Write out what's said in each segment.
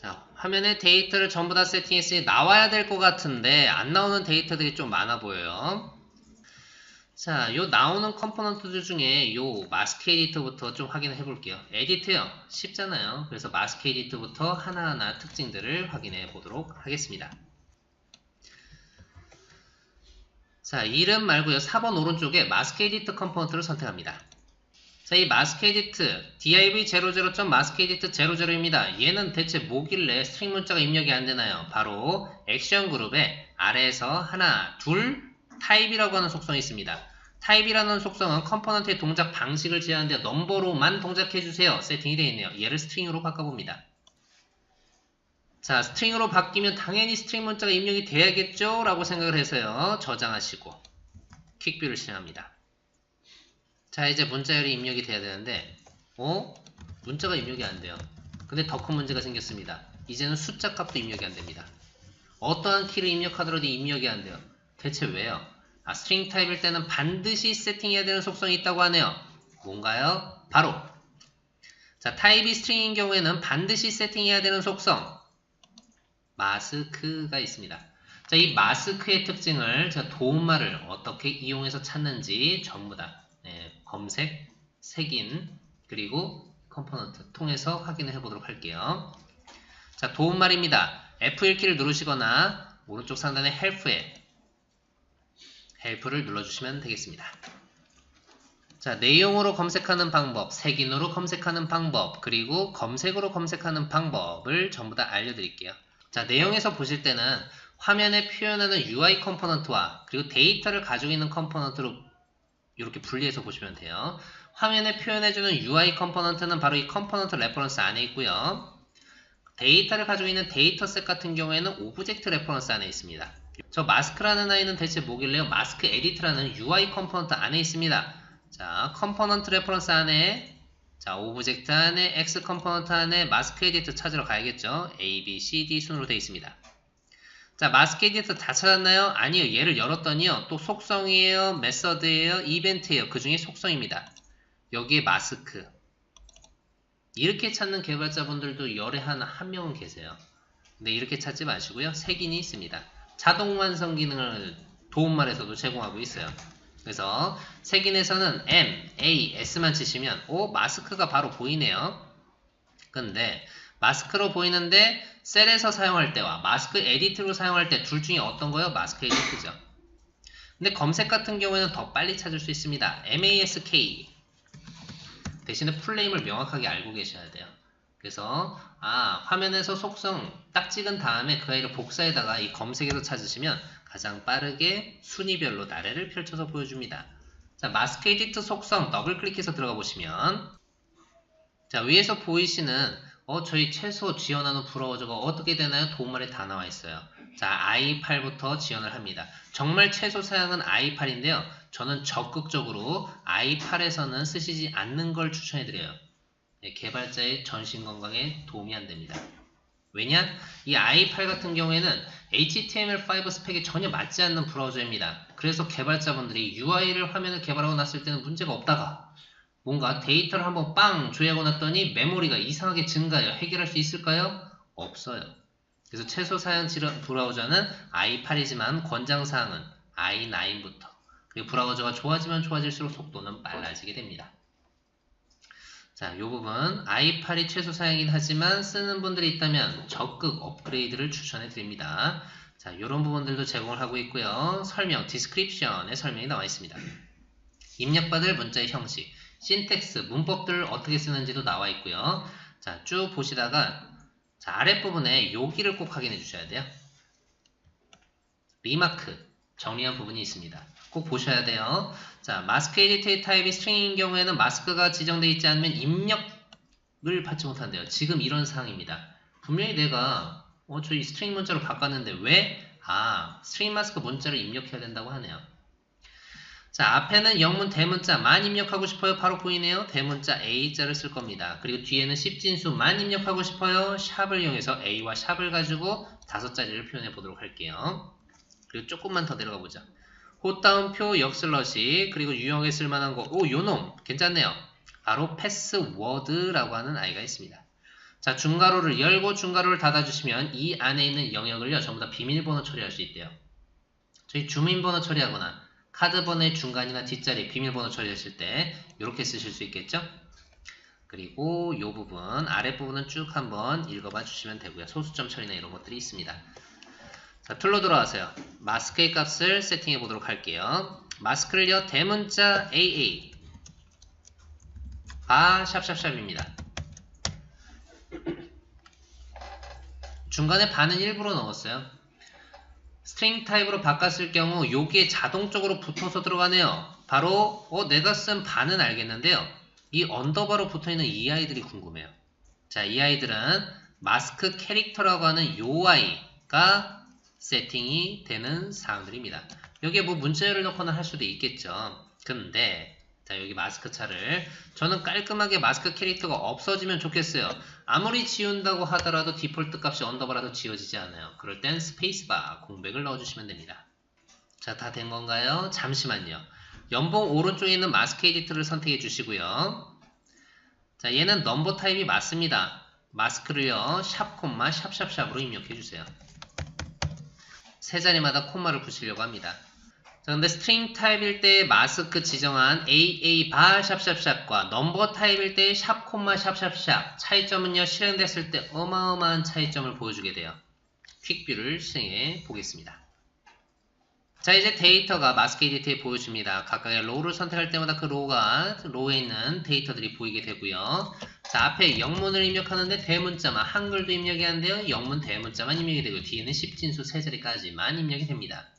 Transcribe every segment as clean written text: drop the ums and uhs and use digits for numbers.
자, 화면에 데이터를 전부 다 세팅했으니 나와야 될 것 같은데 안 나오는 데이터들이 좀 많아 보여요. 자, 요 나오는 컴포넌트들 중에 요 마스크 에디터부터 좀 확인해 볼게요. 에디트요. 쉽잖아요. 그래서 마스크 에디터부터 하나하나 특징들을 확인해 보도록 하겠습니다. 자, 이름 말고요. 4번 오른쪽에 마스크 에디터 컴포넌트를 선택합니다. 자, 이 마스크 에디트 div00.mask edit 00입니다. 얘는 대체 뭐길래 스트링 문자가 입력이 안 되나요? 바로 액션 그룹에 아래에서 하나, 둘, 타입이라고 하는 속성이 있습니다. 타입이라는 속성은 컴포넌트의 동작 방식을 제한하는데 넘버로만 동작해주세요. 세팅이 되어 있네요. 얘를 스트링으로 바꿔봅니다. 자, 스트링으로 바뀌면 당연히 스트링 문자가 입력이 돼야겠죠? 라고 생각을 해서요. 저장하시고 퀵뷰를 실행합니다. 자, 이제 문자열이 입력이 돼야 되는데 문자가 입력이 안 돼요. 근데 더 큰 문제가 생겼습니다. 이제는 숫자 값도 입력이 안 됩니다. 어떠한 키를 입력하더라도 입력이 안 돼요. 대체 왜요? 스트링 타입일 때는 반드시 세팅해야 되는 속성이 있다고 하네요. 뭔가요? 바로 자, 타입이 스트링인 경우에는 반드시 세팅해야 되는 속성 마스크가 있습니다. 자, 이 마스크의 특징을 제가 도움말을 어떻게 이용해서 찾는지 전부 다 검색, 색인, 그리고 컴포넌트 통해서 확인을 해보도록 할게요. 자, 도움말입니다. F1키를 누르시거나 오른쪽 상단의 헬프에 헬프를 눌러주시면 되겠습니다. 자, 내용으로 검색하는 방법, 색인으로 검색하는 방법, 그리고 검색으로 검색하는 방법을 전부 다 알려드릴게요. 자, 내용에서 보실 때는 화면에 표현하는 UI 컴포넌트와 그리고 데이터를 가지고 있는 컴포넌트로 이렇게 분리해서 보시면 돼요. 화면에 표현해주는 UI 컴포넌트는 바로 이 컴포넌트 레퍼런스 안에 있고요. 데이터를 가지고 있는 데이터셋 같은 경우에는 오브젝트 레퍼런스 안에 있습니다. 저 마스크라는 아이는 대체 뭐길래요? 마스크 에디트라는 UI 컴포넌트 안에 있습니다. 자, 컴포넌트 레퍼런스 안에 자, 오브젝트 안에 X 컴포넌트 안에 마스크 에디트 찾으러 가야겠죠. A, B, C, D 순으로 되어 있습니다. 자, 마스크 에디터 다 찾았나요? 아니요. 얘를 열었더니요. 또 속성이에요, 메서드예요, 이벤트예요. 그 중에 속성입니다. 여기에 마스크. 이렇게 찾는 개발자분들도 열에 한 명은 계세요. 근데 이렇게 찾지 마시고요. 색인이 있습니다. 자동 완성 기능을 도움말에서도 제공하고 있어요. 그래서 색인에서는 M, A, S만 치시면 마스크가 바로 보이네요. 근데 마스크로 보이는데 셀에서 사용할 때와 마스크 에디트로 사용할 때 둘 중에 어떤 거요? 마스크 에디트죠. 근데 검색 같은 경우에는 더 빨리 찾을 수 있습니다. MASK 대신에 풀네임을 명확하게 알고 계셔야 돼요. 그래서 화면에서 속성 딱 찍은 다음에 그 아이를 복사해다가 이 검색에서 찾으시면 가장 빠르게 순위별로 나래를 펼쳐서 보여줍니다. 자, 마스크 에디트 속성 더블 클릭해서 들어가 보시면 자, 위에서 보이시는 저희 최소 지원하는 브라우저가 어떻게 되나요? 도움말에 다 나와 있어요. 자, i8부터 지원을 합니다. 정말 최소 사양은 i8인데요. 저는 적극적으로 i8에서는 쓰시지 않는 걸 추천해드려요. 개발자의 전신 건강에 도움이 안 됩니다. 왜냐? 이 i8 같은 경우에는 HTML5 스펙에 전혀 맞지 않는 브라우저입니다. 그래서 개발자분들이 UI를 화면을 개발하고 났을 때는 문제가 없다가 뭔가 데이터를 한번 빵 조회하고 났더니 메모리가 이상하게 증가해요. 해결할 수 있을까요? 없어요. 그래서 최소 사양 브라우저는 i8이지만 권장사항은 i9부터 그리고 브라우저가 좋아지면 좋아질수록 속도는 빨라지게 됩니다. 자, 이 부분 i8이 최소 사양이긴 하지만 쓰는 분들이 있다면 적극 업그레이드를 추천해 드립니다. 자, 이런 부분들도 제공을 하고 있고요. 설명, 디스크립션에 설명이 나와 있습니다. 입력받을 문자의 형식, 신텍스, 문법들을 어떻게 쓰는지도 나와 있고요. 자, 쭉 보시다가 자, 아랫부분에 여기를 꼭 확인해 주셔야 돼요. 리마크, 정리한 부분이 있습니다. 꼭 보셔야 돼요. 자, 마스크 에디트의 타입이 스트링인 경우에는 마스크가 지정되어 있지 않으면 입력을 받지 못한대요. 지금 이런 상황입니다. 분명히 내가 저희 스트링 문자로 바꿨는데 왜? 스트링 마스크 문자를 입력해야 된다고 하네요. 자, 앞에는 영문 대문자만 입력하고 싶어요. 바로 보이네요. 대문자 A자를 쓸 겁니다. 그리고 뒤에는 10진수만 입력하고 싶어요. 샵을 이용해서 A와 샵을 가지고 5자리를 표현해 보도록 할게요. 그리고 조금만 더 내려가 보자. 호따옴표, 역슬러시, 그리고 유형에 쓸만한 거. 요놈 괜찮네요. 바로 패스워드라고 하는 아이가 있습니다. 자, 중괄호를 열고 중괄호를 닫아주시면 이 안에 있는 영역을요, 전부 다 비밀번호 처리할 수 있대요. 저희 주민번호 처리하거나 카드번호의 중간이나 뒷자리 비밀번호 처리하실 때 이렇게 쓰실 수 있겠죠? 그리고 이 부분, 아랫부분은 쭉 한번 읽어봐 주시면 되고요. 소수점 처리나 이런 것들이 있습니다. 자, 툴로 들어와서요. 마스크의 값을 세팅해 보도록 할게요. 마스크를요, 대문자 AA 바 샵샵샵입니다. 중간에 바는 일부러 넣었어요. 스트링 타입으로 바꿨을 경우 여기에 자동적으로 붙어서 들어가네요. 바로 내가 쓴 바는 알겠는데요. 이 언더바로 붙어있는 이 아이들이 궁금해요. 자, 이 아이들은 마스크 캐릭터라고 하는 요 아이가 세팅이 되는 사항들입니다. 여기에 뭐 문자열을 넣거나 할 수도 있겠죠. 근데 자, 여기 마스크 차를 저는 깔끔하게 마스크 캐릭터가 없어지면 좋겠어요. 아무리 지운다고 하더라도 디폴트 값이 언더바라도 지워지지 않아요. 그럴 땐 스페이스바 공백을 넣어주시면 됩니다. 자, 다 된 건가요? 잠시만요. 연봉 오른쪽에 있는 마스크 에디터를 선택해 주시고요. 자, 얘는 넘버 타입이 맞습니다. 마스크를요, 샵, 콤마, 샵샵샵으로 입력해 주세요. 세 자리마다 콤마를 붙이려고 합니다. 자, 근데 스트링 타입일 때 마스크 지정한 AA 바 샵샵샵과 넘버 타입일 때 샵, 콤마, 샵샵샵 차이점은요, 실행됐을 때 어마어마한 차이점을 보여주게 돼요. 퀵뷰를 실행해 보겠습니다. 자, 이제 데이터가 마스크 에디터에 보여줍니다. 각각의 로우를 선택할 때마다 그 로우에 있는 데이터들이 보이게 되고요. 자, 앞에 영문을 입력하는데 대문자만, 한글도 입력이 안 돼요. 영문 대문자만 입력이 되고 뒤에는 10진수 3자리까지만 입력이 됩니다.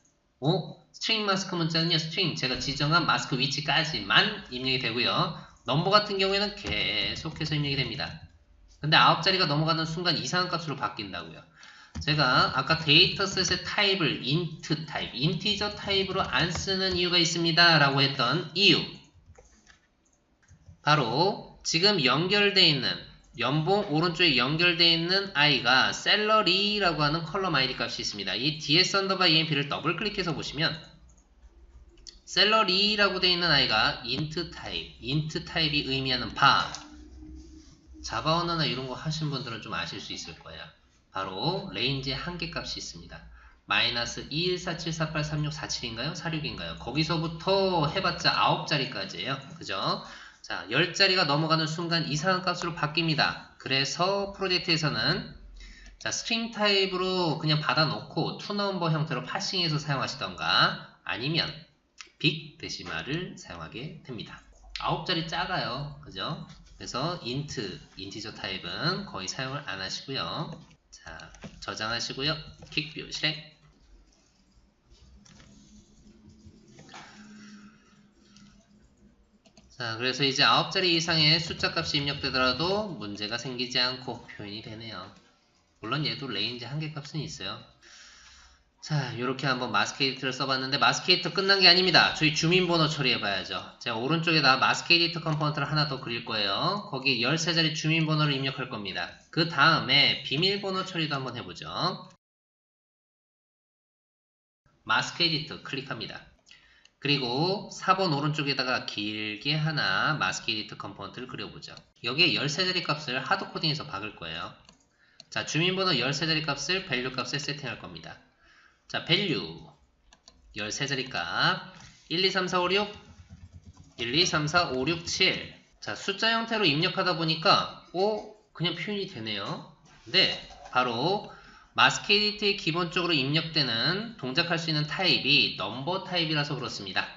스트링 마스크 문자는요, 스트링 제가 지정한 마스크 위치까지만 입력이 되고요. 넘버 같은 경우에는 계속해서 입력이 됩니다. 근데 9자리가 넘어가는 순간 이상한 값으로 바뀐다고요. 제가 아까 데이터셋의 타입을 int 타입, 인티저 타입으로 안 쓰는 이유가 있습니다 라고 했던 이유, 바로 지금 연결되어 있는 연봉 오른쪽에 연결되어 있는 아이가 셀러리라고 하는 컬럼 아이디 값이 있습니다. 이 ds 언더바 emp를 더블 클릭해서 보시면 셀러리라고 되어 있는 아이가 int 타입이 의미하는 바, 자바 언어나 이런 거 하신 분들은 좀 아실 수 있을 거예요. 바로 레인지의 한계값이 있습니다. 마이너스 214748364인가요? 46인가요? 거기서부터 해봤자 9자리까지예요. 그죠? 자, 10자리가 넘어가는 순간 이상한 값으로 바뀝니다. 그래서 프로젝트에서는 자, 스트링 타입으로 그냥 받아놓고 투넘버 형태로 파싱해서 사용하시던가 아니면 빅 데시말을 사용하게 됩니다. 9자리 작아요. 그죠? 그래서 인티저 타입은 거의 사용을 안 하시고요. 자, 저장하시고요. 퀵뷰 실행. 자, 그래서 이제 9자리 이상의 숫자 값이 입력되더라도 문제가 생기지 않고 표현이 되네요. 물론 얘도 레인지 한계값은 있어요. 자, 이렇게 한번 마스크 에디터를 써봤는데 마스크 에디터 끝난 게 아닙니다. 저희 주민번호 처리해봐야죠. 제가 오른쪽에다 마스크 에디터 컴포넌트를 하나 더 그릴 거예요. 거기에 13자리 주민번호를 입력할 겁니다. 그 다음에 비밀번호 처리도 한번 해보죠. 마스크 에디터 클릭합니다. 그리고 4번 오른쪽에다가 길게 하나 마스크 에디터 컴포넌트를 그려보죠. 여기에 13자리 값을 하드코딩해서 박을 거예요. 자, 주민번호 13자리 값을 밸류 값에 세팅할 겁니다. 자, 밸류 13자리 값 1, 2, 3, 4, 5, 6 1, 2, 3, 4, 5, 6, 7. 자, 숫자 형태로 입력하다 보니까 그냥 표현이 되네요. 근데 바로 마스크 에디터에 기본적으로 입력되는 동작할 수 있는 타입이 넘버 타입이라서 그렇습니다.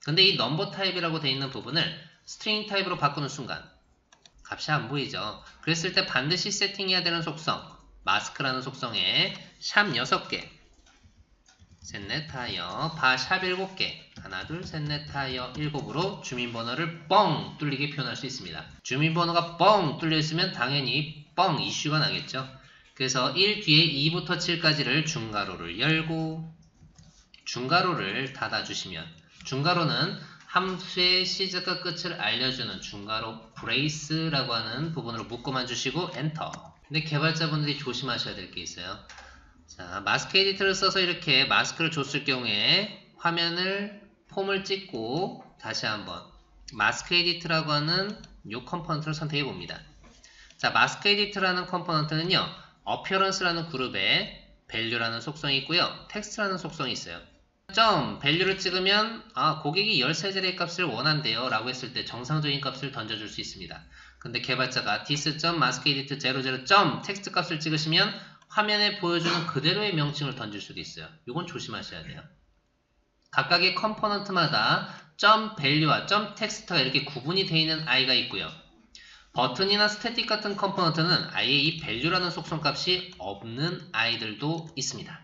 근데 이 넘버 타입이라고 되어 있는 부분을 스트링 타입으로 바꾸는 순간 값이 안 보이죠. 그랬을 때 반드시 세팅해야 되는 속성, 마스크라는 속성에 샵 6개, 셋넷 타이어, 바 샵 7개, 하나 둘 셋넷 타이어 7으로 주민번호를 뻥 뚫리게 표현할 수 있습니다. 주민번호가 뻥 뚫려 있으면 당연히 뻥 이슈가 나겠죠. 그래서 1 뒤에 2부터 7까지를 중괄호를 열고 중괄호를 닫아주시면, 중괄호는 함수의 시작과 끝을 알려주는 중괄호 브레이스라고 하는 부분으로 묶어만 주시고 엔터. 근데 개발자분들이 조심하셔야 될 게 있어요. 자, 마스크 에디터를 써서 이렇게 마스크를 줬을 경우에 화면을 폼을 찍고 다시 한번 마스크 에디터라고 하는 이 컴포넌트를 선택해 봅니다. 자, 마스크 에디트라는 컴포넌트는요, appearance라는 그룹에 value라는 속성이 있고요, text라는 속성이 있어요. 점 value를 찍으면 고객이 13자리의 값을 원한대요 라고 했을 때 정상적인 값을 던져줄 수 있습니다. 근데 개발자가 this.maskEdit00. text 값을 찍으시면 화면에 보여주는 그대로의 명칭을 던질 수도 있어요. 이건 조심하셔야 돼요. 각각의 컴포넌트마다 점 value와 점 text가 이렇게 구분이 되어 있는 i가 있고요. 버튼이나 스태틱 같은 컴포넌트는 아예 이 value라는 속성값이 없는 i들도 있습니다.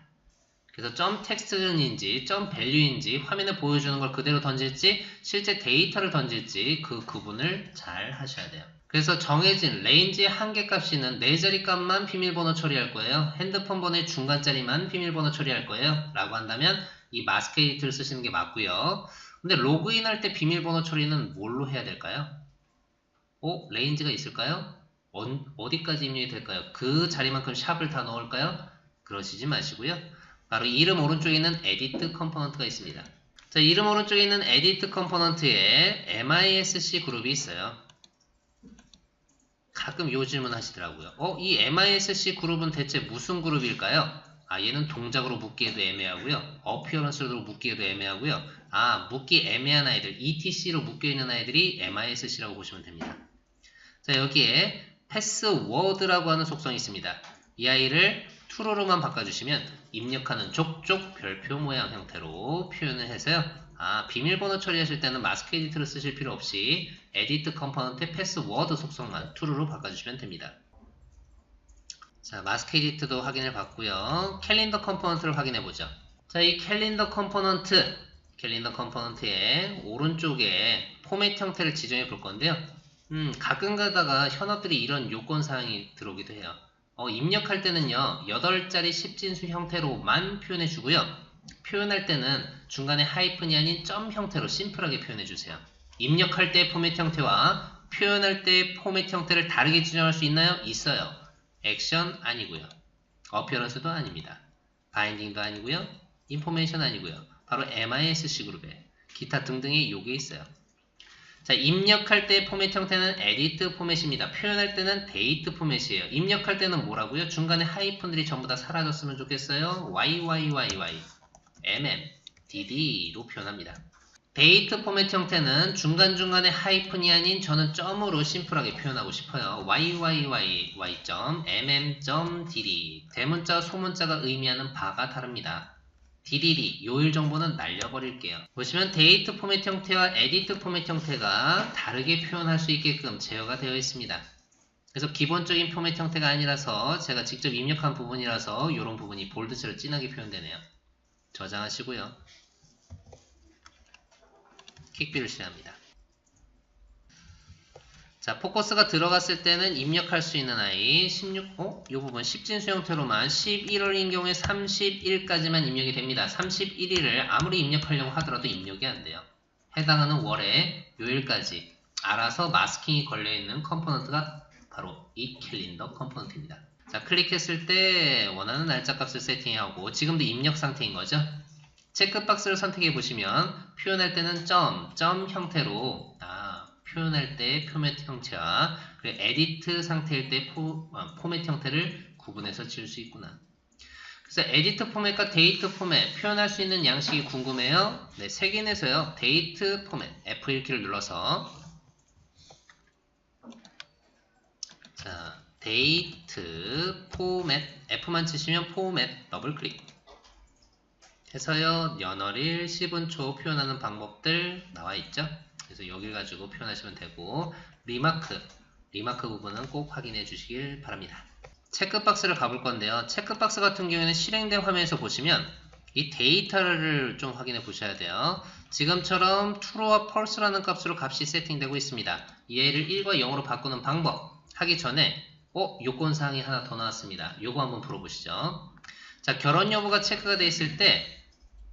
그래서 점 텍스트인지 점 value인지 화면에 보여주는 걸 그대로 던질지 실제 데이터를 던질지 그 구분을 잘 하셔야 돼요. 그래서 정해진 레인지의 한계값이는 4자리 값만 비밀번호 처리할 거예요. 핸드폰 번호의 중간자리만 비밀번호 처리할 거예요. 라고 한다면 이 마스크 에디트를 쓰시는 게 맞고요. 근데 로그인 할 때 비밀번호 처리는 뭘로 해야 될까요? 레인지가 있을까요? 어디까지 입력이 될까요? 그 자리만큼 샵을 다 넣을까요? 그러시지 마시고요. 바로 이름 오른쪽에 있는 edit 컴포넌트가 있습니다. 자, 이름 오른쪽에 있는 edit 컴포넌트에 MISC 그룹이 있어요. 가끔 요 질문 하시더라고요. 이 MISC 그룹은 대체 무슨 그룹일까요? 얘는 동작으로 묶기에도 애매하고요. 어피어런스로 묶기에도 애매하고요. 묶기 애매한 아이들, ETC로 묶여있는 아이들이 MISC라고 보시면 됩니다. 자, 여기에 패스워드라고 하는 속성이 있습니다. 이 아이를 true로만 바꿔주시면 입력하는 족족 별표 모양 형태로 표현을 해서요. 비밀번호 처리하실 때는 마스크 에디트를 쓰실 필요 없이 에디트 컴포넌트의 패스워드 속성만 true로 바꿔주시면 됩니다. 자, 마스크 에디트도 확인을 받고요. 캘린더 컴포넌트를 확인해보죠. 자, 이 캘린더 컴포넌트의 오른쪽에 포맷 형태를 지정해 볼 건데요. 가끔 가다가 현업들이 이런 요건사항이 들어오기도 해요. 입력할 때는요, 8자리 10진수 형태로만 표현해 주고요. 표현할 때는 중간에 하이픈이 아닌 점 형태로 심플하게 표현해 주세요. 입력할 때 포맷 형태와 표현할 때 포맷 형태를 다르게 지정할 수 있나요? 있어요. 액션 아니고요. 어피어런스도 아닙니다. 바인딩도 아니고요. 인포메이션 아니고요. 바로 MISC 그룹에 기타 등등의 요게 있어요. 자, 입력할 때 포맷 형태는 edit 포맷입니다. 표현할 때는 date 포맷이에요. 입력할 때는 뭐라고요? 중간에 하이픈들이 전부 다 사라졌으면 좋겠어요. YYYY, MM, DD로 표현합니다. date 포맷 형태는 중간중간에 하이픈이 아닌 저는 점으로 심플하게 표현하고 싶어요. YYYY.mm.dd 대문자, 소문자가 의미하는 바가 다릅니다. DDD, 요일 정보는 날려버릴게요. 보시면 데이트 포맷 형태와 에디트 포맷 형태가 다르게 표현할 수 있게끔 제어가 되어 있습니다. 그래서 기본적인 포맷 형태가 아니라서 제가 직접 입력한 부분이라서 이런 부분이 볼드처럼 진하게 표현되네요. 저장하시고요. 킥비를 실행합니다. 자, 포커스가 들어갔을 때는 입력할 수 있는 아이 이 부분 10진수 형태로만 11월인 경우에 31까지만 입력이 됩니다. 31일을 아무리 입력하려고 하더라도 입력이 안 돼요. 해당하는 월에 요일까지 알아서 마스킹이 걸려있는 컴포넌트가 바로 이 캘린더 컴포넌트입니다. 자, 클릭했을 때 원하는 날짜 값을 세팅하고 지금도 입력 상태인 거죠. 체크박스를 선택해 보시면 표현할 때는 점 형태로 표현할 때 포맷 형태와 그리고 에디트 상태일 때 포맷 형태를 구분해서 지을 수 있구나. 그래서 에디트 포맷과 데이트 포맷 표현할 수 있는 양식이 궁금해요. 네, 색인에서요. 데이트 포맷 F1키를 눌러서 자, 데이트 포맷 F만 치시면 포맷 더블 클릭 해서요. 연월일 10분 초 표현하는 방법들 나와 있죠. 그래서 여기를 가지고 표현하시면 되고 리마크 부분은 꼭 확인해 주시길 바랍니다. 체크박스를 가볼 건데요. 체크박스 같은 경우에는 실행된 화면에서 보시면 이 데이터를 좀 확인해 보셔야 돼요. 지금처럼 true와 false라는 값으로 값이 세팅되고 있습니다. 얘를 1과 0으로 바꾸는 방법 하기 전에 요건사항이 하나 더 나왔습니다. 요거 한번 풀어보시죠. 자, 결혼 여부가 체크가 되어 있을 때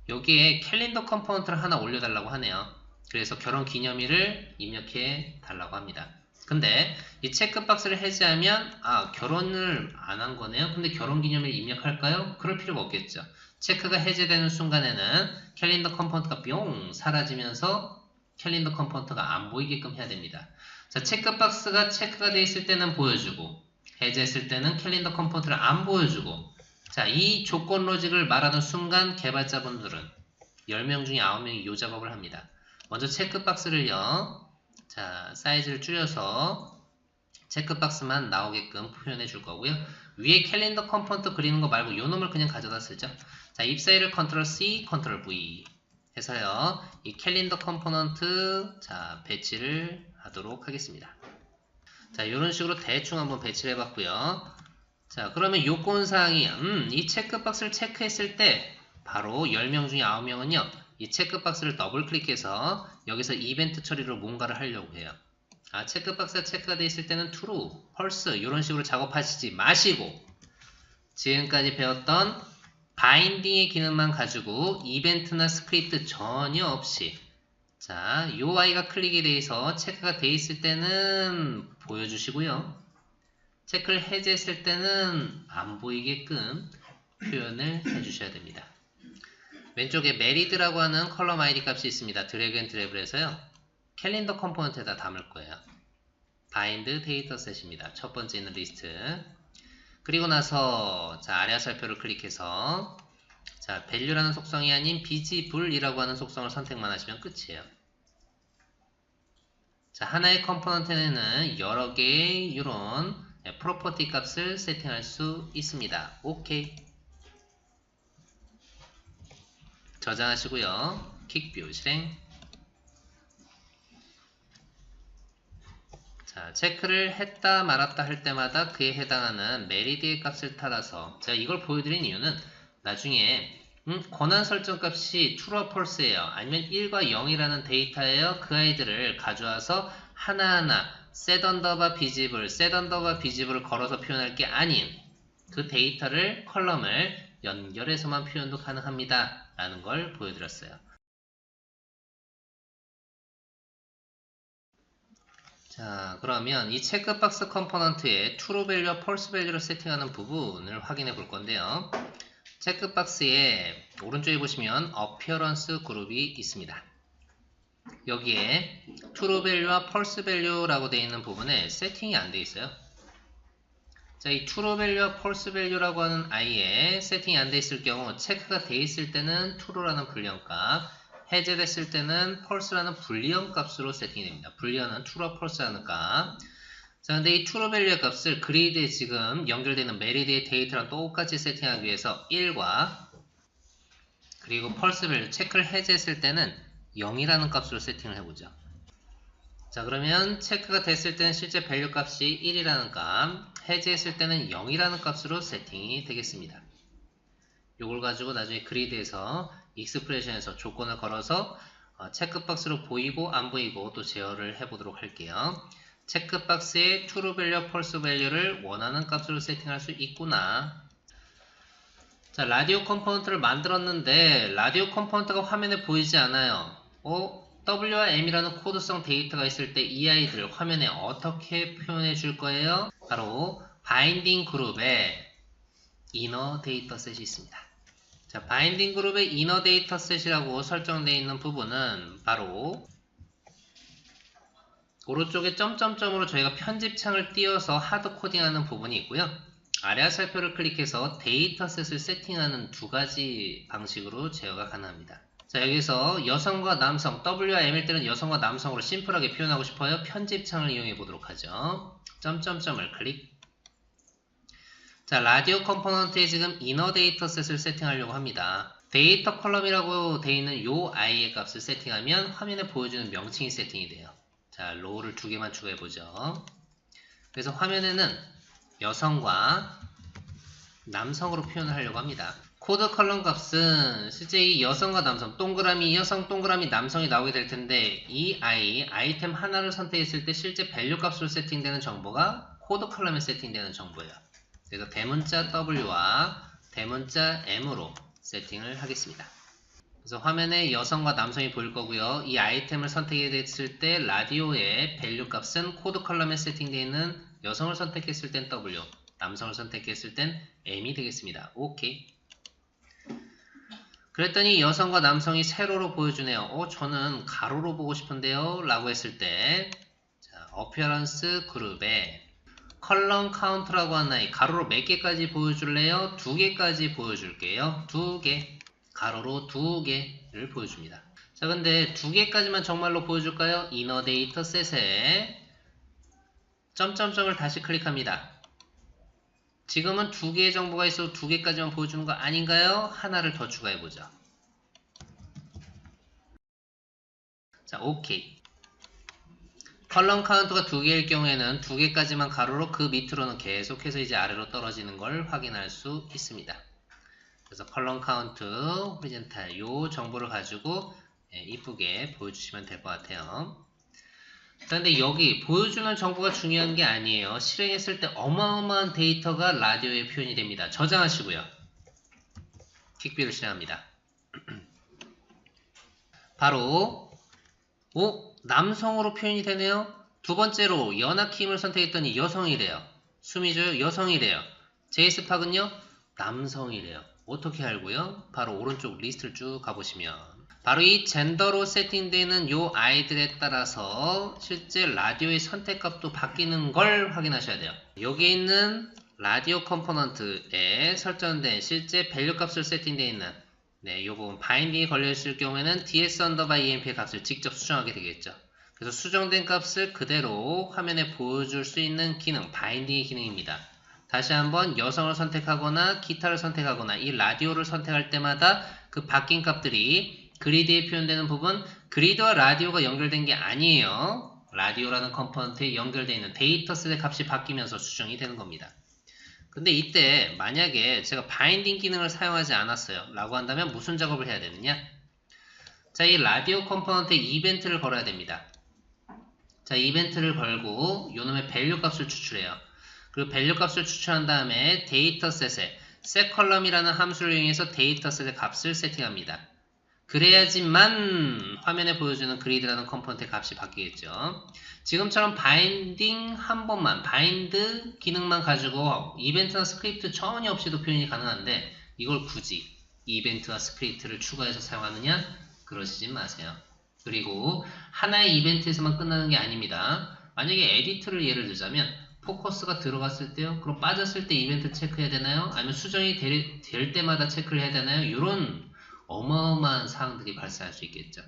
여기에 캘린더 컴포넌트를 하나 올려달라고 하네요. 그래서 결혼 기념일을 입력해 달라고 합니다. 근데 이 체크박스를 해제하면 결혼을 안 한 거네요. 근데 결혼 기념일 입력할까요? 그럴 필요가 없겠죠. 체크가 해제되는 순간에는 캘린더 컴포넌트가 뿅 사라지면서 캘린더 컴포넌트가 안 보이게끔 해야 됩니다. 자, 체크박스가 체크가 돼 있을 때는 보여주고 해제했을 때는 캘린더 컴포넌트를 안 보여주고, 자, 이 조건 로직을 말하는 순간 개발자분들은 10명 중에 9명이 이 작업을 합니다. 먼저 체크박스를요, 자, 사이즈를 줄여서 체크박스만 나오게끔 표현해 줄 거고요. 위에 캘린더 컴포넌트 그리는 거 말고 요 놈을 그냥 가져다 쓰죠. 자, 입사일을 컨트롤 C, 컨트롤 V 해서요, 이 캘린더 컴포넌트, 자, 배치를 하도록 하겠습니다. 자, 이런 식으로 대충 한번 배치를 해봤고요. 자, 그러면 요건사항이, 이 체크박스를 체크했을 때 바로 10명 중에 9명은요, 이 체크박스를 더블 클릭해서 여기서 이벤트 처리로 뭔가를 하려고 해요. 아, 체크박스가 체크가 되어 있을 때는 true, false 이런 식으로 작업하시지 마시고, 지금까지 배웠던 바인딩의 기능만 가지고 이벤트나 스크립트 전혀 없이, 자, 요 아이가 클릭이 돼서 체크가 돼 있을 때는 보여주시고요. 체크를 해제했을 때는 안 보이게끔 표현을 해주셔야 됩니다. 왼쪽에 메리드라고 하는 컬럼 아이디 값이 있습니다. 드래그 앤 드랩을 해서요, 캘린더 컴포넌트에다 담을 거예요. 바인드 데이터 셋입니다. 첫 번째 있는 리스트. 그리고 나서, 자, 아래 화살표를 클릭해서, 자, value라는 속성이 아닌 visible이라고 하는 속성을 선택만 하시면 끝이에요. 자, 하나의 컴포넌트에는 여러 개의 이런 프로퍼티 값을 세팅할 수 있습니다. 오케이. 저장하시고요. 킥뷰 실행. 자, 체크를 했다 말았다 할 때마다 그에 해당하는 메리드의 값을 따라서, 제가 이걸 보여드린 이유는 나중에 권한 설정 값이 true와 false예요. 아니면 1과 0이라는 데이터예요. 그 아이들을 가져와서 하나하나 set underbar visible, set underbar visible을 걸어서 표현할 게 아닌 그 데이터를 컬럼을 연결해서만 표현도 가능합니다. 라는 걸 보여드렸어요. 자, 그러면 이 체크박스 컴포넌트의 true value와 false value를 세팅하는 부분을 확인해 볼 건데요. 체크박스에 오른쪽에 보시면 appearance 그룹이 있습니다. 여기에 true value와 false value라고 되어 있는 부분에 세팅이 안 되어 있어요. 자, 이 true value와 false value라고 하는 아이에 세팅이 안 되어 있을 경우 체크가 되어 있을 때는 true라는 불리언값, 해제됐을 때는 false라는 불리언 값으로 세팅이 됩니다. 불리언은 true와 false라는 값. 자, 근데 이 true value의 값을 그리드에 지금 연결되는 메리드의 데이터랑 똑같이 세팅하기 위해서 1과 그리고 false value 체크를 해제했을 때는 0이라는 값으로 세팅을 해보죠. 자, 그러면 체크가 됐을 때는 실제 value 값이 1이라는 값, 해제했을 때는 0이라는 값으로 세팅이 되겠습니다. 요걸 가지고 나중에 그리드에서 익스프레션에서 조건을 걸어서 체크박스로 보이고 안 보이고 또 제어를 해보도록 할게요. 체크박스의 true value, false value를 원하는 값으로 세팅할 수 있구나. 자, 라디오 컴포넌트를 만들었는데 라디오 컴포넌트가 화면에 보이지 않아요. W와 M이라는 코드성 데이터가 있을 때 이 아이들을 화면에 어떻게 표현해 줄 거예요? 바로 바인딩 그룹에 이너 데이터셋이 있습니다. 자, 바인딩 그룹의 이너 데이터셋이라고 설정되어 있는 부분은 바로 오른쪽에 점점점으로 저희가 편집창을 띄워서 하드 코딩하는 부분이 있고요. 아래 화살표를 클릭해서 데이터셋을 세팅하는 두 가지 방식으로 제어가 가능합니다. 자, 여기서 여성과 남성, W와 M일 때는 여성과 남성으로 심플하게 표현하고 싶어요. 편집창을 이용해 보도록 하죠. 점점점을 클릭. 자, 라디오 컴포넌트에 지금 이너 데이터셋을 세팅하려고 합니다. 데이터 컬럼이라고 되어 있는 요 i의 값을 세팅하면 화면에 보여주는 명칭이 세팅이 돼요. 자, 로우를 두 개만 추가해보죠. 그래서 화면에는 여성과 남성으로 표현을 하려고 합니다. 코드 컬럼 값은 실제 이 여성과 남성, 동그라미 여성, 동그라미 남성이 나오게 될 텐데 이 아이템 하나를 선택했을 때 실제 밸류 값으로 세팅되는 정보가 코드 컬럼에 세팅되는 정보예요. 그래서 대문자 W와 대문자 M으로 세팅을 하겠습니다. 그래서 화면에 여성과 남성이 보일 거고요. 이 아이템을 선택했을 때 라디오의 밸류 값은 코드 컬럼에 세팅되어 있는 여성을 선택했을 땐 W, 남성을 선택했을 땐 M이 되겠습니다. 오케이. 그랬더니 여성과 남성이 세로로 보여주네요. 저는 가로로 보고 싶은데요. 라고 했을 때 자, 어피어런스 그룹에 컬럼 카운트라고 하는 아이 가로로 몇 개까지 보여줄래요? 2개까지 보여줄게요. 2개. 가로로 2개를 보여줍니다. 자, 근데 2개까지만 정말로 보여줄까요? 이너 데이터 셋에 점점점을 다시 클릭합니다. 지금은 2개의 정보가 있어도 2개까지만 보여주는 거 아닌가요? 하나를 더 추가해보죠. 자, 오케이. 컬럼 카운트가 2개일 경우에는 2개까지만 가로로 그 밑으로는 계속해서 이제 아래로 떨어지는 걸 확인할 수 있습니다. 그래서 컬럼 카운트, 호리젠탈 요 정보를 가지고 이쁘게 보여주시면 될 것 같아요. 그런데 여기 보여주는 정보가 중요한 게 아니에요. 실행했을 때 어마어마한 데이터가 라디오에 표현이 됩니다. 저장하시고요. 퀵뷰를 실행합니다. 바로 남성으로 표현이 되네요. 두 번째로 연하키 힘을 선택했더니 여성이래요. 수미줘요. 여성이래요. 제이스팍은요. 남성이래요. 어떻게 알고요? 바로 오른쪽 리스트를 쭉 가보시면 바로 이 젠더로 세팅되는 요 아이들에 따라서 실제 라디오의 선택값도 바뀌는 걸 확인하셔야 돼요. 여기 있는 라디오 컴포넌트에 설정된 실제 밸류 값을 세팅되어 있는 요 부분 바인딩이 걸려있을 경우에는 ds_emp의 값을 직접 수정하게 되겠죠. 그래서 수정된 값을 그대로 화면에 보여줄 수 있는 기능, 바인딩의 기능입니다. 다시 한번 여성을 선택하거나 기타를 선택하거나 이 라디오를 선택할 때마다 그 바뀐 값들이 그리드에 표현되는 부분, 그리드와 라디오가 연결된 게 아니에요. 라디오라는 컴포넌트에 연결되어 있는 데이터셋의 값이 바뀌면서 수정이 되는 겁니다. 근데 이때 만약에 제가 바인딩 기능을 사용하지 않았어요 라고 한다면 무슨 작업을 해야 되느냐? 자, 이 라디오 컴포넌트에 이벤트를 걸어야 됩니다. 자, 이벤트를 걸고 요놈의 밸류 값을 추출해요. 그리고 밸류 값을 추출한 다음에 데이터셋에 setColumn이라는 함수를 이용해서 데이터셋의 값을 세팅합니다. 그래야지만 화면에 보여주는 그리드라는 컴포넌트의 값이 바뀌겠죠. 지금처럼 바인딩 한 번만, 바인드 기능만 가지고 이벤트나 스크립트 전혀 없이도 표현이 가능한데 이걸 굳이 이벤트와 스크립트를 추가해서 사용하느냐? 그러시지 마세요. 그리고 하나의 이벤트에서만 끝나는 게 아닙니다. 만약에 에디트를 예를 들자면 포커스가 들어갔을 때요? 그럼 빠졌을 때 이벤트 체크해야 되나요? 아니면 수정이 될 때마다 체크를 해야 되나요? 이런 어마어마한 사항들이 발생할 수 있겠죠.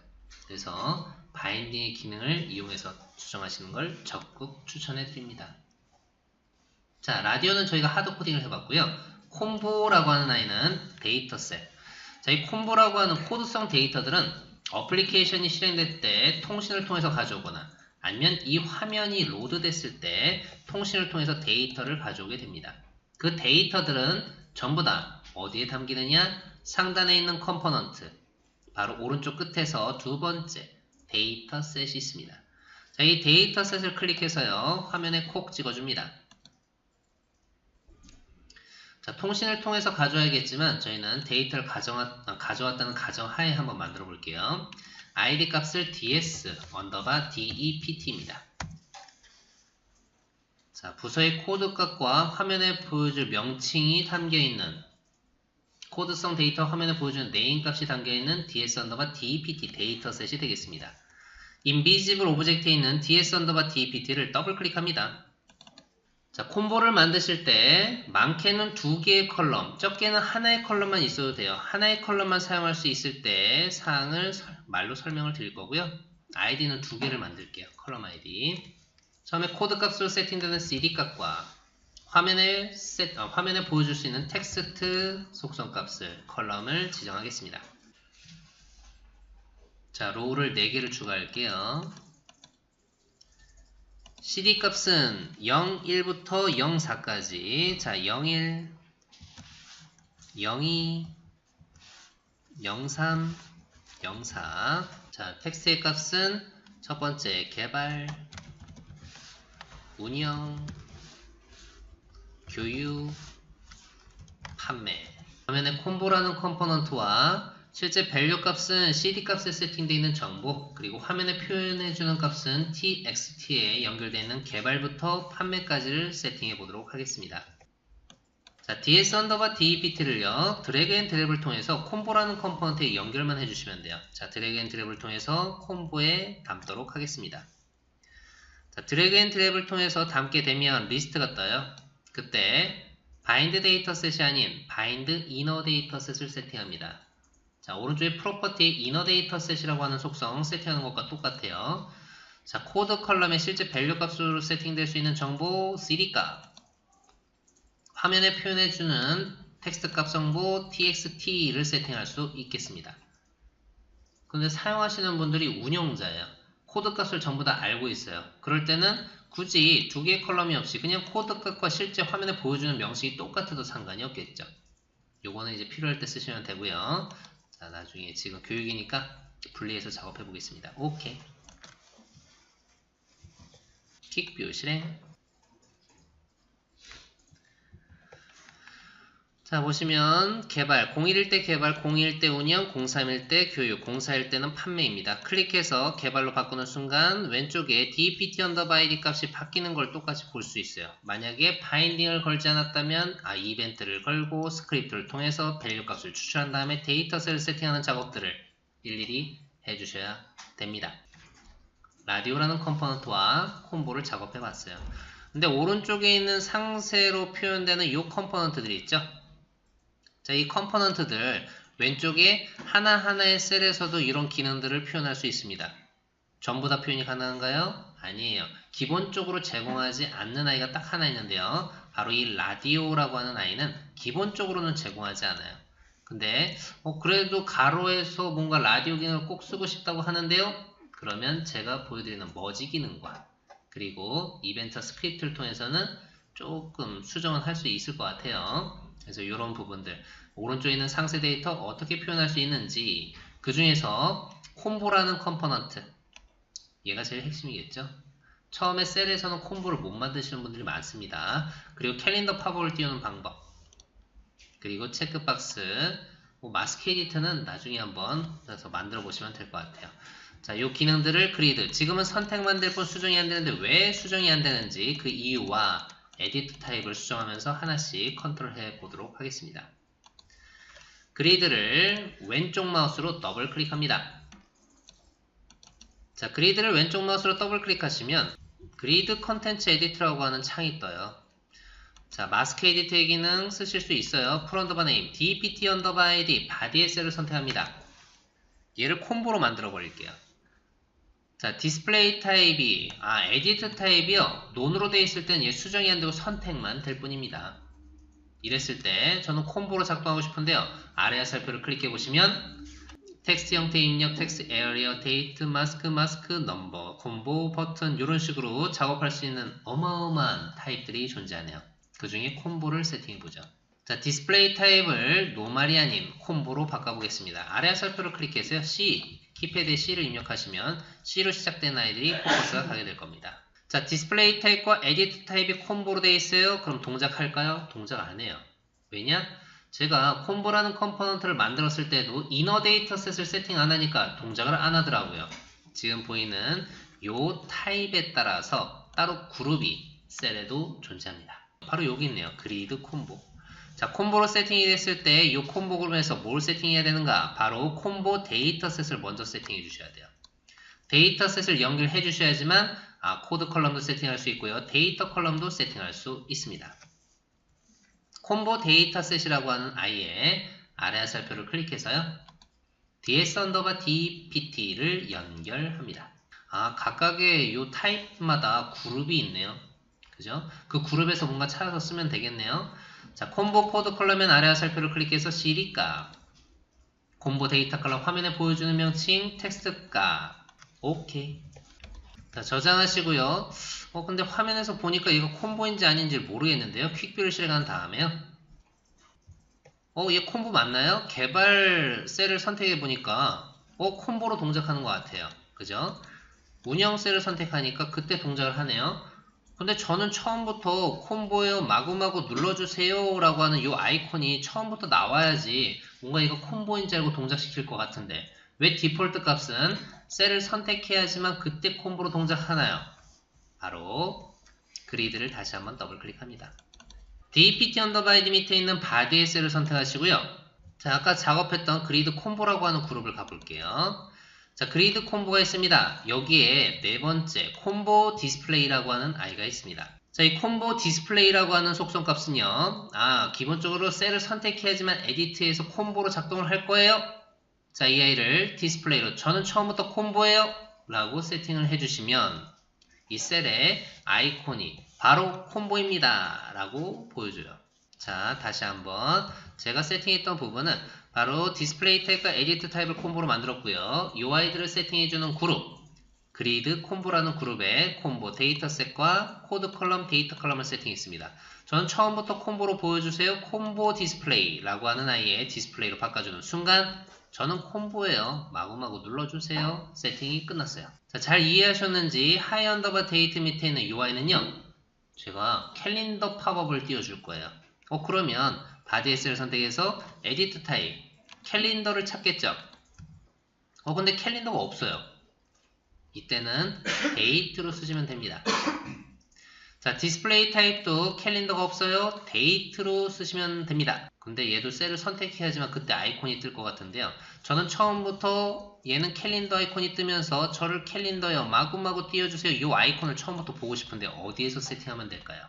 그래서 바인딩의 기능을 이용해서 수정하시는 걸 적극 추천해 드립니다. 자, 라디오는 저희가 하드 코딩을 해봤고요. 콤보라고 하는 아이는 데이터셋. 자, 이 콤보라고 하는 코드성 데이터들은 어플리케이션이 실행될 때 통신을 통해서 가져오거나 아니면 이 화면이 로드됐을 때 통신을 통해서 데이터를 가져오게 됩니다. 그 데이터들은 전부 다 어디에 담기느냐? 상단에 있는 컴포넌트, 바로 오른쪽 끝에서 두 번째 데이터셋이 있습니다. 자, 이 데이터셋을 클릭해서요, 화면에 콕 찍어줍니다. 자, 통신을 통해서 가져와야겠지만 저희는 데이터를 가져왔다는 가정하에 한번 만들어 볼게요. id 값을 ds_dept입니다. 자, 부서의 코드 값과 화면에 보여줄 명칭이 담겨있는 코드성 데이터 화면에 보여주는 네임 값이 담겨있는 ds_dept 데이터셋이 되겠습니다. 인비지블 오브젝트에 있는 ds_dept를 더블 클릭합니다. 자, 콤보를 만드실 때 많게는 2개의 컬럼, 적게는 하나의 컬럼만 있어도 돼요. 하나의 컬럼만 사용할 수 있을 때 사항을 말로 설명을 드릴 거고요. 아이디는 2개를 만들게요. 컬럼 아이디. 처음에 코드 값으로 세팅되는 cd 값과 화면에 보여줄 수 있는 텍스트 속성 값을 컬럼을 지정하겠습니다. 자, 로우를 4개를 추가할게요. cd 값은 01부터 04까지. 자, 01, 02, 03, 04. 자, 텍스트의 값은 첫 번째 개발, 운영, 교육, 판매. 화면에 콤보라는 컴포넌트와 실제 밸류 값은 cd 값에 세팅되어 있는 정보, 그리고 화면에 표현해주는 값은 txt에 연결되어 있는 개발부터 판매까지를 세팅해 보도록 하겠습니다. 자, ds_dept를요, 드래그 앤 드랩을 통해서 콤보라는 컴포넌트에 연결만 해주시면 돼요. 자, 드래그 앤 드랩을 통해서 콤보에 담도록 하겠습니다. 자, 드래그 앤 드랩을 통해서 담게 되면 리스트가 떠요. 그때 바인드 데이터셋이 아닌 바인드 이너 데이터셋을 세팅합니다. 자, 오른쪽에 프로퍼티에 이너 데이터셋이라고 하는 속성 세팅하는 것과 똑같아요. 자, 코드 컬럼에 실제 밸류 값으로 세팅될 수 있는 정보 cd 값, 화면에 표현해주는 텍스트 값 정보 txt를 세팅할 수 있겠습니다. 근데 사용하시는 분들이 운영자예요. 코드 값을 전부 다 알고 있어요. 그럴 때는 굳이 두 개의 컬럼이 없이 그냥 코드 값과 실제 화면에 보여주는 명식이 똑같아도 상관이 없겠죠. 요거는 이제 필요할 때 쓰시면 되고요. 자, 나중에 지금 교육이니까 분리해서 작업해 보겠습니다. 오케이. 퀵뷰 실행. 자, 보시면 개발, 011 때 개발, 02일 때 운영, 03일 때 교육, 04일 때는 판매입니다. 클릭해서 개발로 바꾸는 순간 왼쪽에 DPT _id 값이 바뀌는 걸 똑같이 볼 수 있어요. 만약에 바인딩을 걸지 않았다면 이벤트를 걸고 스크립트를 통해서 밸류 값을 추출한 다음에 데이터셋을 세팅하는 작업들을 일일이 해주셔야 됩니다. 라디오라는 컴포넌트와 콤보를 작업해 봤어요. 근데 오른쪽에 있는 상세로 표현되는 이 컴포넌트들이 있죠. 자, 이 컴포넌트들 왼쪽에 하나하나의 셀에서도 이런 기능들을 표현할 수 있습니다. 전부 다 표현이 가능한가요? 아니에요. 기본적으로 제공하지 않는 아이가 딱 하나 있는데요. 바로 이 라디오라고 하는 아이는 기본적으로는 제공하지 않아요. 근데 그래도 가로에서 뭔가 라디오 기능을 꼭 쓰고 싶다고 하는데요. 그러면 제가 보여드리는 머지 기능과 그리고 이벤트 스크립트를 통해서는 조금 수정은 할 수 있을 것 같아요. 그래서 이런 부분들, 오른쪽에 있는 상세 데이터 어떻게 표현할 수 있는지, 그 중에서 콤보라는 컴포넌트, 얘가 제일 핵심이겠죠. 처음에 셀에서는 콤보를 못 만드시는 분들이 많습니다. 그리고 캘린더 팝업을 띄우는 방법, 그리고 체크박스, 마스크 에디터는 나중에 한번 그래서 만들어 보시면 될 것 같아요. 자, 이 기능들을 그리드, 지금은 선택만 될 뿐 수정이 안 되는데 왜 수정이 안 되는지 그 이유와 에디트 타입을 수정하면서 하나씩 컨트롤해 보도록 하겠습니다. 그리드를 왼쪽 마우스로 더블 클릭합니다. 자, 그리드를 왼쪽 마우스로 더블 클릭하시면 그리드 컨텐츠 에디트라고 하는 창이 떠요. 자, 마스크 에디트의 기능 쓰실 수 있어요. 풀 언더바 네임, dpt 언더바 id, 바디의 셀을 선택합니다. 얘를 콤보로 만들어 버릴게요. 자, 디스플레이 타입이, 에디트 타입이요. 논으로 되어 있을 땐 얘 수정이 안 되고 선택만 될 뿐입니다. 이랬을 때 저는 콤보로 작동하고 싶은데요. 아래 화살표를 클릭해 보시면 텍스트 형태 입력, 텍스트 에어리어, 데이트, 마스크, 넘버, 콤보, 버튼 이런 식으로 작업할 수 있는 어마어마한 타입들이 존재하네요. 그 중에 콤보를 세팅해 보죠. 자, 디스플레이 타입을 노말이 아닌 콤보로 바꿔보겠습니다. 아래 화살표를 클릭해서요. C, 키패드에 C를 입력하시면 C로 시작된 아이들이 포커스가 가게 될 겁니다. 자, 디스플레이 타입과 에디트 타입이 콤보로 되어 있어요. 그럼 동작할까요? 동작 안 해요. 왜냐? 제가 콤보라는 컴포넌트를 만들었을 때도 이너 데이터셋을 세팅 안 하니까 동작을 안 하더라고요. 지금 보이는 요 타입에 따라서 따로 그룹이 셀에도 존재합니다. 바로 여기 있네요. 그리드 콤보. 자, 콤보로 세팅이 됐을 때 이 콤보 그룹에서 뭘 세팅해야 되는가? 바로 콤보 데이터셋을 먼저 세팅해 주셔야 돼요. 데이터셋을 연결해 주셔야지만 코드 컬럼도 세팅할 수 있고요. 데이터 컬럼도 세팅할 수 있습니다. 콤보 데이터셋이라고 하는 아이의 아래 화살표를 클릭해서요. ds 언더바 dpt를 연결합니다. 각각의 이 타입마다 그룹이 있네요. 그죠? 그 그룹에서 뭔가 찾아서 쓰면 되겠네요. 자, 콤보 코드 컬럼엔 아래 화살표를 클릭해서 cd 값, 콤보 데이터 컬럼 화면에 보여주는 명칭 텍스트 값, 오케이. 자, 저장하시고요. 근데 화면에서 보니까 이거 콤보인지 아닌지 모르겠는데요. 퀵뷰를 실행한 다음에요. 얘 콤보 맞나요? 개발 셀을 선택해 보니까 콤보로 동작하는 것 같아요. 그죠? 운영 셀을 선택하니까 그때 동작을 하네요. 근데 저는 처음부터 콤보에 마구마구 눌러주세요 라고 하는 이 아이콘이 처음부터 나와야지 뭔가 이거 콤보인지 알고 동작시킬 것 같은데 왜 디폴트 값은 셀을 선택해야지만 그때 콤보로 동작하나요? 바로 그리드를 다시 한번 더블 클릭합니다. dpt 언더바 id 밑에 있는 바디의 셀을 선택하시고요. 자, 아까 작업했던 그리드 콤보라고 하는 그룹을 가볼게요. 자, 그리드 콤보가 있습니다. 여기에 네 번째 콤보 디스플레이라고 하는 아이가 있습니다. 자, 이 콤보 디스플레이라고 하는 속성값은요. 기본적으로 셀을 선택해야지만 에디트에서 콤보로 작동을 할 거예요. 자, 이 아이를 디스플레이로 저는 처음부터 콤보예요 라고 세팅을 해주시면 이 셀의 아이콘이 바로 콤보입니다 라고 보여줘요. 자, 다시 한번 제가 세팅했던 부분은 바로 디스플레이 타입과 에디트 타입을 콤보로 만들었고요. 이 아이들을 세팅해주는 그룹 그리드 콤보라는 그룹에 콤보 데이터셋과 코드 컬럼 데이터 컬럼을 세팅했습니다. 저는 처음부터 콤보로 보여주세요. 콤보 디스플레이 라고 하는 아이의 디스플레이로 바꿔주는 순간 저는 콤보예요. 마구마구 눌러주세요. 세팅이 끝났어요. 자, 잘 이해하셨는지 하이 언더바 데이트 밑에 있는 UI는요. 제가 캘린더 팝업을 띄워줄 거예요. 그러면 바디 S를 선택해서 에디트 타입 캘린더를 찾겠죠. 근데 캘린더가 없어요. 이때는 데이트로 쓰시면 됩니다. 자, 디스플레이 타입도 캘린더가 없어요. 데이트로 쓰시면 됩니다. 근데 얘도 셀을 선택해야지만 그때 아이콘이 뜰 것 같은데요. 저는 처음부터 얘는 캘린더 아이콘이 뜨면서 저를 캘린더요 마구마구 띄워주세요. 이 아이콘을 처음부터 보고 싶은데 어디에서 세팅하면 될까요?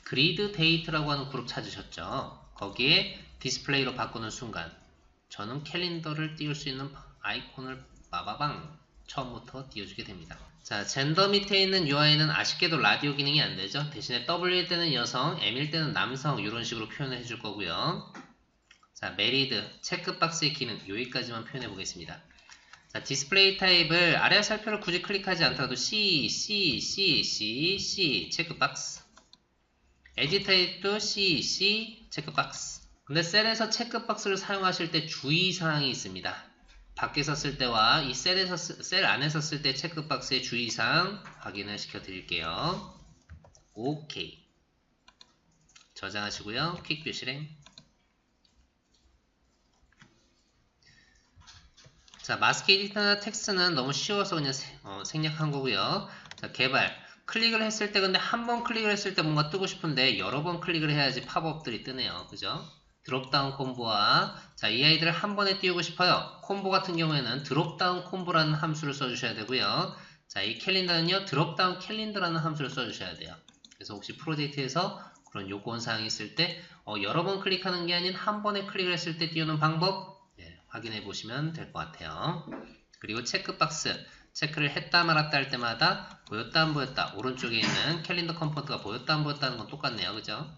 그리드 데이트라고 하는 그룹 찾으셨죠? 거기에 디스플레이로 바꾸는 순간 저는 캘린더를 띄울 수 있는 아이콘을 빠바방 처음부터 띄워주게 됩니다. 자, 젠더 밑에 있는 UI는 아쉽게도 라디오 기능이 안되죠. 대신에 W일 때는 여성, M일 때는 남성 이런 식으로 표현을 해줄 거고요. 자, 메리드, 체크박스의 기능 여기까지만 표현해 보겠습니다. 자, 디스플레이 타입을 아래 살표를 굳이 클릭하지 않더라도 C, 체크박스. 에디트 타입도 C, 체크박스. 근데 셀에서 체크박스를 사용하실 때 주의사항이 있습니다. 밖에서 쓸 때와 이 셀 안에서 쓸 때 체크박스의 주의사항 확인을 시켜 드릴게요. 오케이. 저장하시고요. 퀵뷰 실행. 자, 마스크 에디터나 텍스트는 너무 쉬워서 그냥 생략한 거고요. 자, 개발. 클릭을 했을 때 근데 한 번 클릭을 했을 때 뭔가 뜨고 싶은데 여러 번 클릭을 해야지 팝업들이 뜨네요. 그죠? 드롭다운 콤보와 자, 이 아이들을 한 번에 띄우고 싶어요. 콤보 같은 경우에는 드롭다운 콤보라는 함수를 써주셔야 되고요. 자, 이 캘린더는요. 드롭다운 캘린더라는 함수를 써주셔야 돼요. 그래서 혹시 프로젝트에서 그런 요건사항이 있을 때 여러 번 클릭하는 게 아닌 한 번에 클릭을 했을 때 띄우는 방법 확인해 보시면 될 것 같아요. 그리고 체크박스 체크를 했다 말았다 할 때마다 보였다 안 보였다 오른쪽에 있는 캘린더 컴포트가 보였다 안 보였다는 건 똑같네요. 그죠?